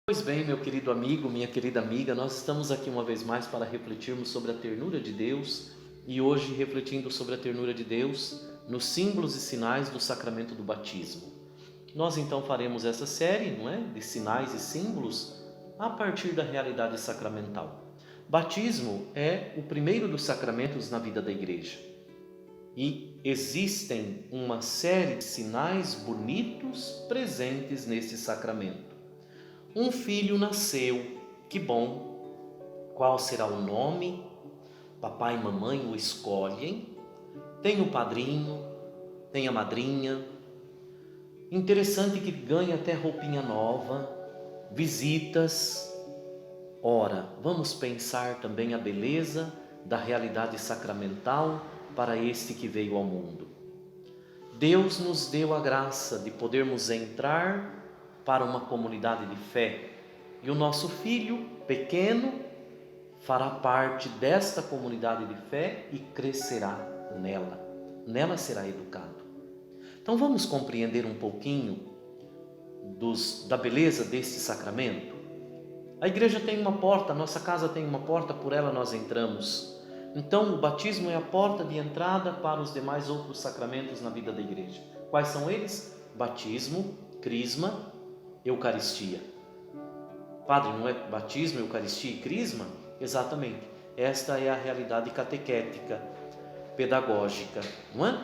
Pois bem, meu querido amigo, minha querida amiga, nós estamos aqui uma vez mais para refletirmos sobre a ternura de Deus e hoje refletindo sobre a ternura de Deus nos símbolos e sinais do sacramento do batismo. Nós então faremos essa série, não é, de sinais e símbolos a partir da realidade sacramental. Batismo é o primeiro dos sacramentos na vida da igreja e existem uma série de sinais bonitos presentes nesse sacramento. Um filho nasceu, que bom. Qual será o nome? Papai e mamãe o escolhem. Tem o padrinho, tem a madrinha. Interessante que ganha até roupinha nova, visitas. Ora, vamos pensar também a beleza da realidade sacramental para este que veio ao mundo. Deus nos deu a graça de podermos entrar para uma comunidade de fé. E o nosso filho pequeno fará parte desta comunidade de fé e crescerá nela. Nela será educado. Então vamos compreender um pouquinho da beleza deste sacramento? A igreja tem uma porta, a nossa casa tem uma porta, por ela nós entramos. Então o batismo é a porta de entrada para os demais outros sacramentos na vida da igreja. Quais são eles? Batismo, crisma, Eucaristia. Padre, não é batismo, Eucaristia e crisma? Exatamente. Esta é a realidade catequética, pedagógica, não é?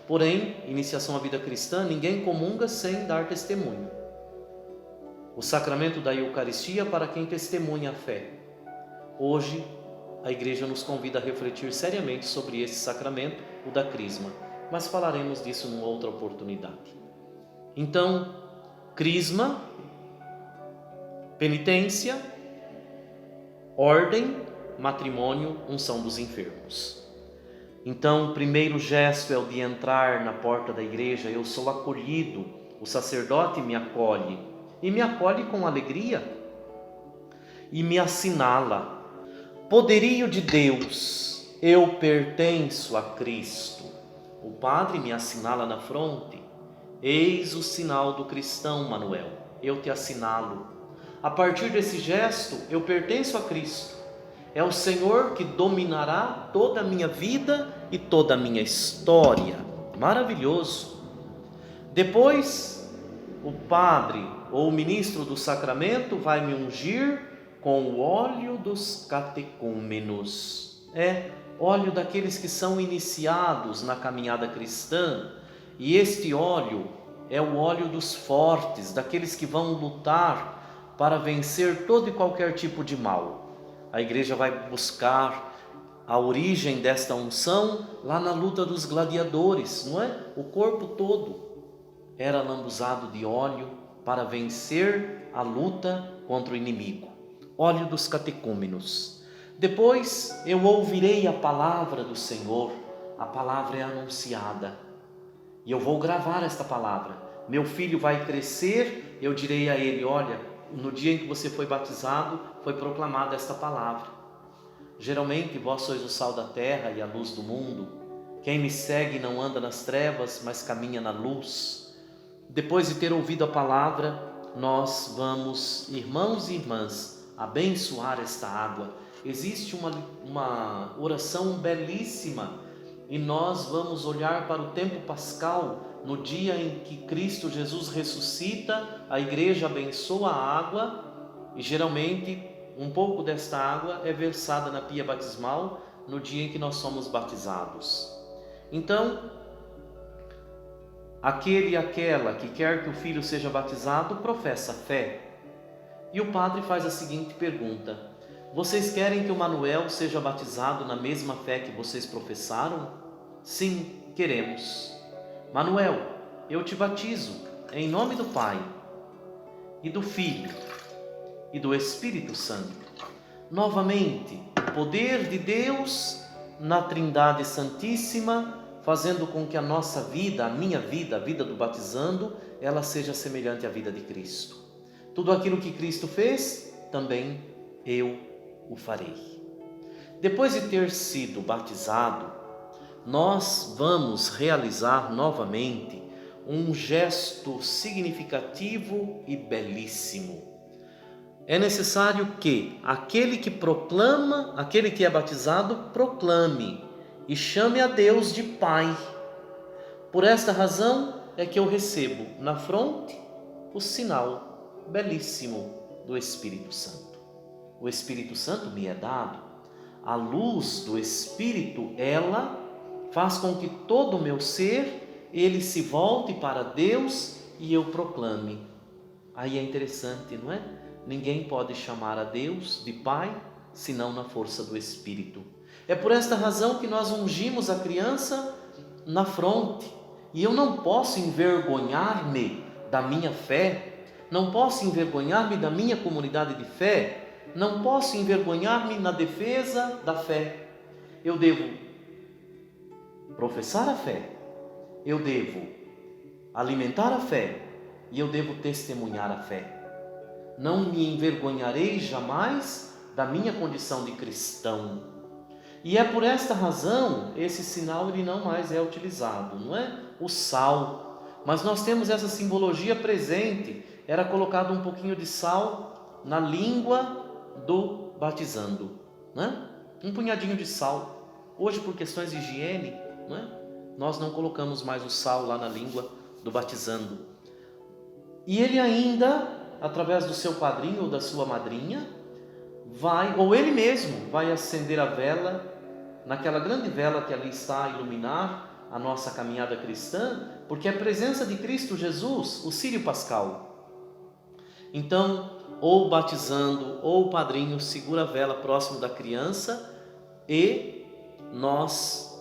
Porém, iniciação à vida cristã, ninguém comunga sem dar testemunho. O sacramento da Eucaristia para quem testemunha a fé. Hoje, a igreja nos convida a refletir seriamente sobre esse sacramento, o da crisma, mas falaremos disso numa outra oportunidade. Então, crisma, penitência, ordem, matrimônio, unção dos enfermos. Então, o primeiro gesto é o de entrar na porta da igreja. Eu sou acolhido, o sacerdote me acolhe, e me acolhe com alegria, e me assinala. Poderio de Deus, eu pertenço a Cristo. O padre me assinala na fronte. Eis o sinal do cristão, Manuel, eu te assinalo. A partir desse gesto, eu pertenço a Cristo. É o Senhor que dominará toda a minha vida e toda a minha história. Maravilhoso. Depois, o padre ou o ministro do sacramento vai me ungir com o óleo dos catecúmenos. Óleo daqueles que são iniciados na caminhada cristã. E este óleo é o óleo dos fortes, daqueles que vão lutar para vencer todo e qualquer tipo de mal. A igreja vai buscar a origem desta unção lá na luta dos gladiadores, não é? O corpo todo era lambuzado de óleo para vencer a luta contra o inimigo. Óleo dos catecúmenos. Depois eu ouvirei a palavra do Senhor. A palavra é anunciada. E eu vou gravar esta palavra. Meu filho vai crescer, eu direi a ele: olha, no dia em que você foi batizado, foi proclamada esta palavra. Geralmente vós sois o sal da terra e a luz do mundo. Quem me segue não anda nas trevas, mas caminha na luz. Depois de ter ouvido a palavra, nós vamos, irmãos e irmãs, abençoar esta água. Existe uma oração belíssima. E nós vamos olhar para o tempo pascal, no dia em que Cristo Jesus ressuscita, a igreja abençoa a água e geralmente um pouco desta água é versada na pia batismal no dia em que nós somos batizados. Então, aquele e aquela que quer que o filho seja batizado professa fé. E o padre faz a seguinte pergunta: vocês querem que o Manuel seja batizado na mesma fé que vocês professaram? Sim, queremos. Manuel, eu te batizo em nome do Pai, e do Filho, e do Espírito Santo. Novamente, o poder de Deus na Trindade Santíssima, fazendo com que a nossa vida, a minha vida, a vida do batizando, ela seja semelhante à vida de Cristo. Tudo aquilo que Cristo fez, também eu o farei. Depois de ter sido batizado, nós vamos realizar novamente um gesto significativo e belíssimo. é necessário que aquele que proclama, aquele que é batizado, proclame e chame a Deus de Pai. Por esta razão é que eu recebo na fronte o sinal belíssimo do Espírito Santo. O Espírito Santo me é dado. A luz do Espírito, ela faz com que todo o meu ser, ele se volte para Deus e eu proclame. Aí é interessante, não é? Ninguém pode chamar a Deus de Pai, senão na força do Espírito. É por esta razão que nós ungimos a criança na fronte. E eu não posso envergonhar-me da minha fé, não posso envergonhar-me da minha comunidade de fé, não posso envergonhar-me na defesa da fé. Eu devo professar a fé, eu devo alimentar a fé e eu devo testemunhar a fé. Não me envergonharei jamais da minha condição de cristão. E é por esta razão, esse sinal ele não mais é utilizado, não é? O sal. Mas nós temos essa simbologia presente. Era colocado um pouquinho de sal na língua do batizando, né? Um punhadinho de sal. Hoje, por questões de higiene, né? Nós não colocamos mais o sal lá na língua do batizando. E ele ainda, através do seu padrinho ou da sua madrinha, vai, ou ele mesmo, vai acender a vela, naquela grande vela que ali está a iluminar a nossa caminhada cristã, porque é a presença de Cristo Jesus, o Círio Pascal. Então, ou batizando, ou o padrinho segura a vela próximo da criança e nós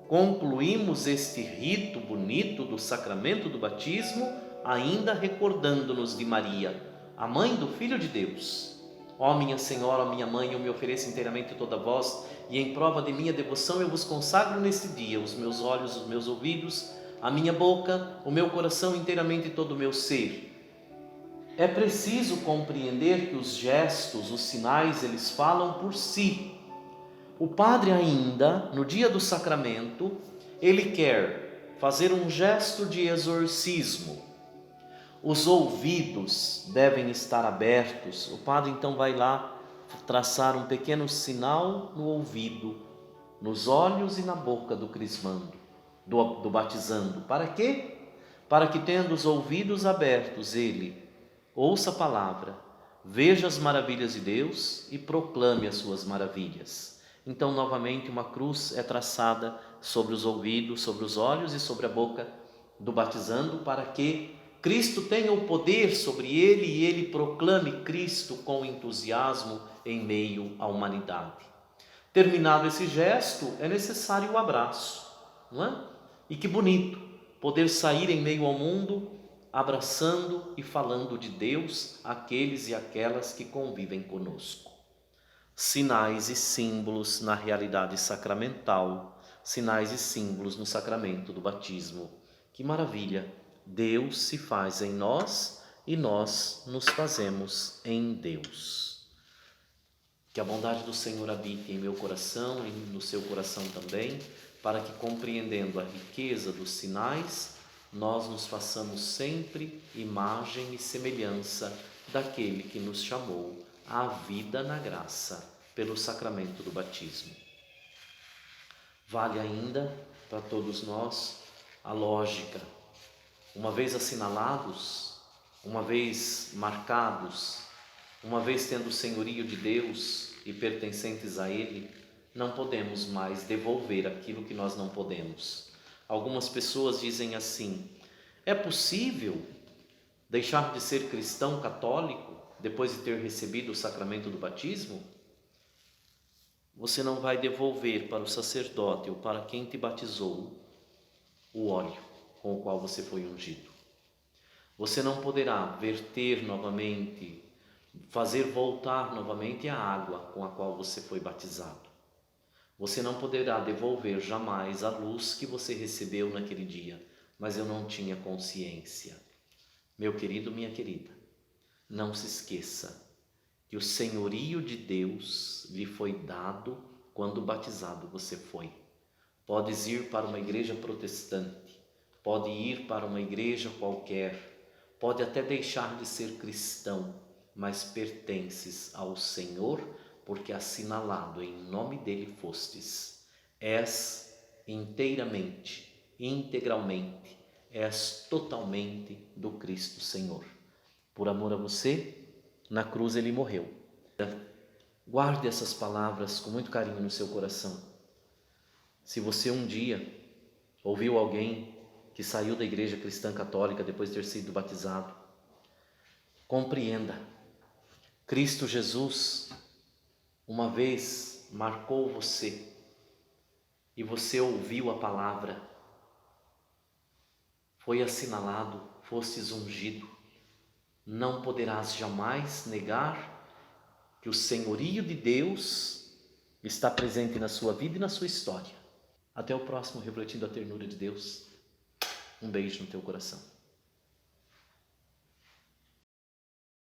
concluímos este rito bonito do sacramento do batismo, ainda recordando-nos de Maria, a mãe do Filho de Deus. Ó minha Senhora, ó minha Mãe, eu me ofereço inteiramente toda vós, e em prova de minha devoção eu vos consagro neste dia os meus olhos, os meus ouvidos, a minha boca, o meu coração, inteiramente todo o meu ser. É preciso compreender que os gestos, os sinais, eles falam por si. O padre ainda, no dia do sacramento, ele quer fazer um gesto de exorcismo. Os ouvidos devem estar abertos. O padre então vai lá traçar um pequeno sinal no ouvido, nos olhos e na boca do crismando, do batizando. Para quê? Para que, tendo os ouvidos abertos, ele ouça a palavra, veja as maravilhas de Deus e proclame as suas maravilhas. Então, novamente, uma cruz é traçada sobre os ouvidos, sobre os olhos e sobre a boca do batizando, para que Cristo tenha o poder sobre ele e ele proclame Cristo com entusiasmo em meio à humanidade. Terminado esse gesto, é necessário o abraço, não é? E que bonito poder sair em meio ao mundo abraçando e falando de Deus àqueles e aquelas que convivem conosco. Sinais e símbolos na realidade sacramental, sinais e símbolos no sacramento do batismo. Que maravilha! Deus se faz em nós e nós nos fazemos em Deus. Que a bondade do Senhor habite em meu coração e no seu coração também, para que, compreendendo a riqueza dos sinais, nós nos façamos sempre imagem e semelhança daquele que nos chamou à vida na graça pelo sacramento do batismo. Vale ainda para todos nós a lógica. Uma vez assinalados, uma vez marcados, uma vez tendo o senhorio de Deus e pertencentes a Ele, não podemos mais devolver aquilo que nós não podemos. Algumas pessoas dizem assim: é possível deixar de ser cristão católico depois de ter recebido o sacramento do batismo? Você não vai devolver para o sacerdote ou para quem te batizou o óleo com o qual você foi ungido. Você não poderá verter novamente, fazer voltar novamente a água com a qual você foi batizado. Você não poderá devolver jamais a luz que você recebeu naquele dia, mas eu não tinha consciência. Meu querido, minha querida, não se esqueça que o senhorio de Deus lhe foi dado quando batizado você foi. Podes ir para uma igreja protestante, pode ir para uma igreja qualquer, pode até deixar de ser cristão, mas pertences ao Senhor, porque assinalado em nome dele fostes. És inteiramente, integralmente, és totalmente do Cristo Senhor. Por amor a você, na cruz ele morreu. Guarde essas palavras com muito carinho no seu coração. Se você um dia ouviu alguém que saiu da igreja cristã católica depois de ter sido batizado, compreenda, Cristo Jesus uma vez marcou você e você ouviu a palavra, foi assinalado, fostes ungido. Não poderás jamais negar que o senhorio de Deus está presente na sua vida e na sua história. Até o próximo Refletindo a Ternura de Deus. Um beijo no teu coração.